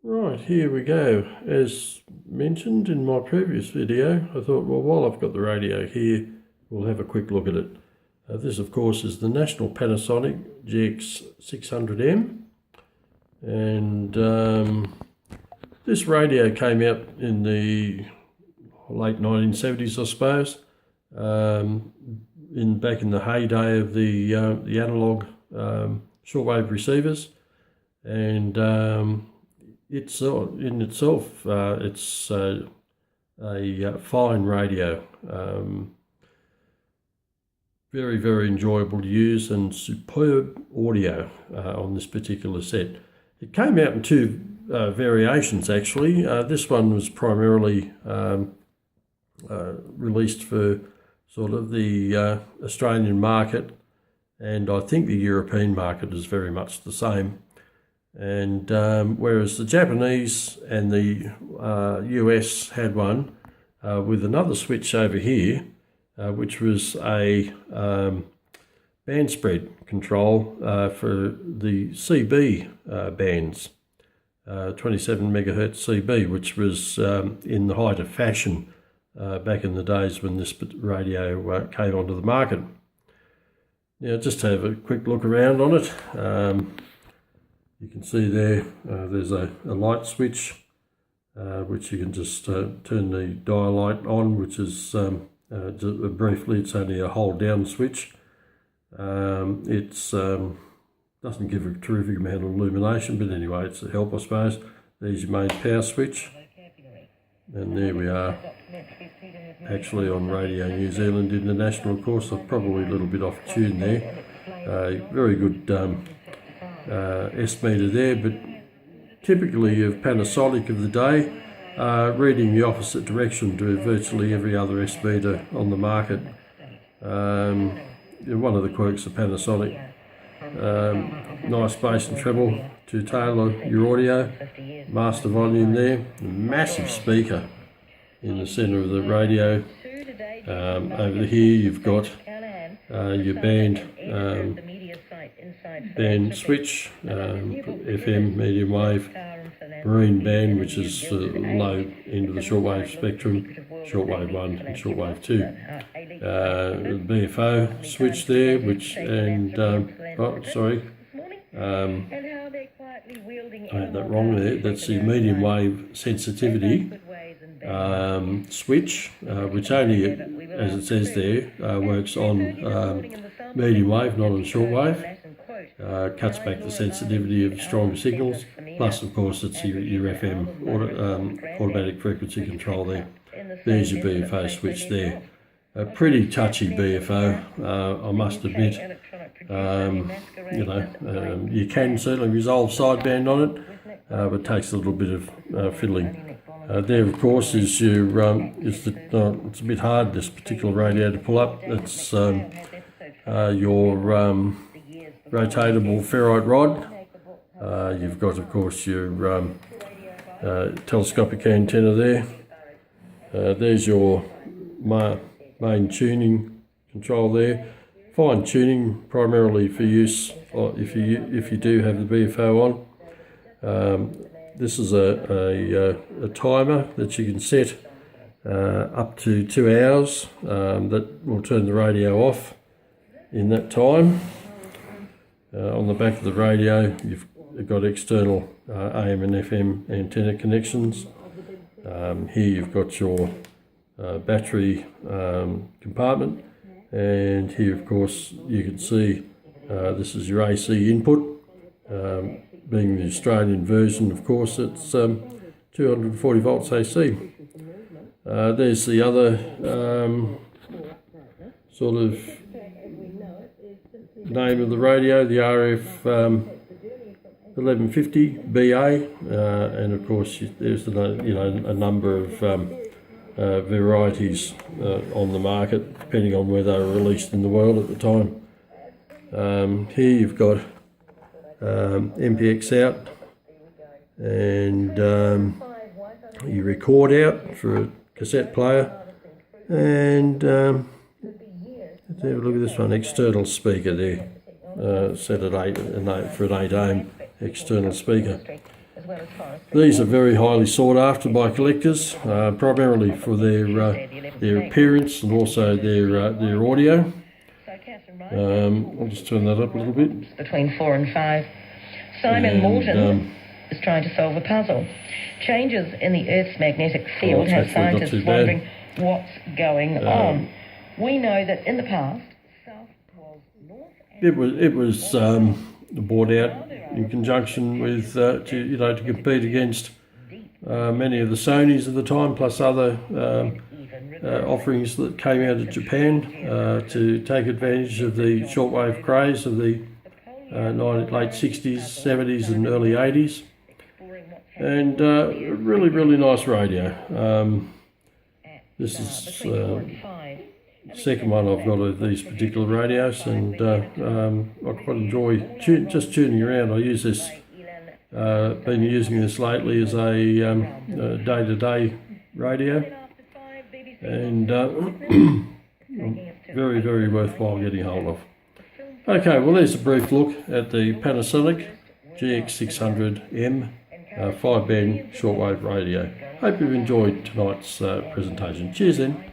Right, here we go. As mentioned in my previous video, I thought, well, while I've got the radio here, we'll have a quick look at it. This, of course, is the National Panasonic GX600M, and this radio came out in the late 1970s, I suppose, back in the heyday of the analog shortwave receivers, and it's in itself, it's a fine radio, very, very enjoyable to use, and superb audio on this particular set. It came out in two variations actually. This one was primarily released for sort of the Australian market, and I think the European market is very much the same. And whereas the Japanese and the US had one with another switch over here, which was a band spread control for the CB bands, 27 megahertz CB, which was in the height of fashion back in the days when this radio came onto the market. Now, just to have a quick look around on it. You can see there, there's a light switch, which you can just turn the dial light on, which is just briefly, it's only a hold down switch. It doesn't give a terrific amount of illumination, but anyway, it's a help, I suppose. There's your main power switch, and there we are, actually on Radio New Zealand International. Of course, I'm probably a little bit off tune there. Very good S-meter there, but typically of Panasonic of the day, reading the opposite direction to virtually every other S-meter on the market. One of the quirks of Panasonic, nice bass and treble to tailor your audio, master volume there, massive speaker in the centre of the radio. Over here you've got your band switch, FM, medium wave, marine band, which is the low end of the shortwave spectrum, shortwave 1 and shortwave 2. BFO switch there, which, and, I had that wrong there. That's the medium wave sensitivity switch, which only, as it says there, works on medium wave, not on shortwave. Cuts back the sensitivity of stronger signals. Plus, of course, it's your FM automatic frequency control there. There's your BFO switch there. A pretty touchy BFO, I must admit. You can certainly resolve sideband on it, but it takes a little bit of fiddling. There, of course, is your it's a bit hard, this particular radio, to pull up. It's your rotatable ferrite rod. You've got, of course, your telescopic antenna there. There's your main tuning control there. Fine tuning, primarily for use if you do have the BFO on. This is a timer that you can set up to 2 hours. That will turn the radio off in that time. On the back of the radio, you've got external AM and FM antenna connections. Here you've got your battery compartment, and here, of course, you can see this is your AC input. Being the Australian version, of course, it's 240 volts AC. There's the other sort of name of the radio, the RF-1150BA, and of course there's a number of varieties on the market, depending on where they were released in the world at the time. Here you've got MPX out, and you record out for a cassette player, and let's have a look at this one, external speaker there, set at 8 for an 8 ohm external speaker. These are very highly sought after by collectors, primarily for their appearance and also their audio. I'll just turn that up a little bit. Between 4 and 5. Simon Morton is trying to solve a puzzle. Changes in the Earth's magnetic field have scientists wondering what's going on. We know that in the past, south was north. It was brought out in conjunction with to compete against many of the Sonys of the time, plus other offerings that came out of Japan to take advantage of the shortwave craze of the late 60s, 70s and early 80s. And really nice radio. This is the second one I've got of these particular radios, and I quite enjoy just tuning around. I use this, been using this lately as a day-to-day radio, and very worthwhile getting hold of. Okay, well there's a brief look at the Panasonic GX600M 5-band shortwave radio. Hope you've enjoyed tonight's presentation. Cheers then.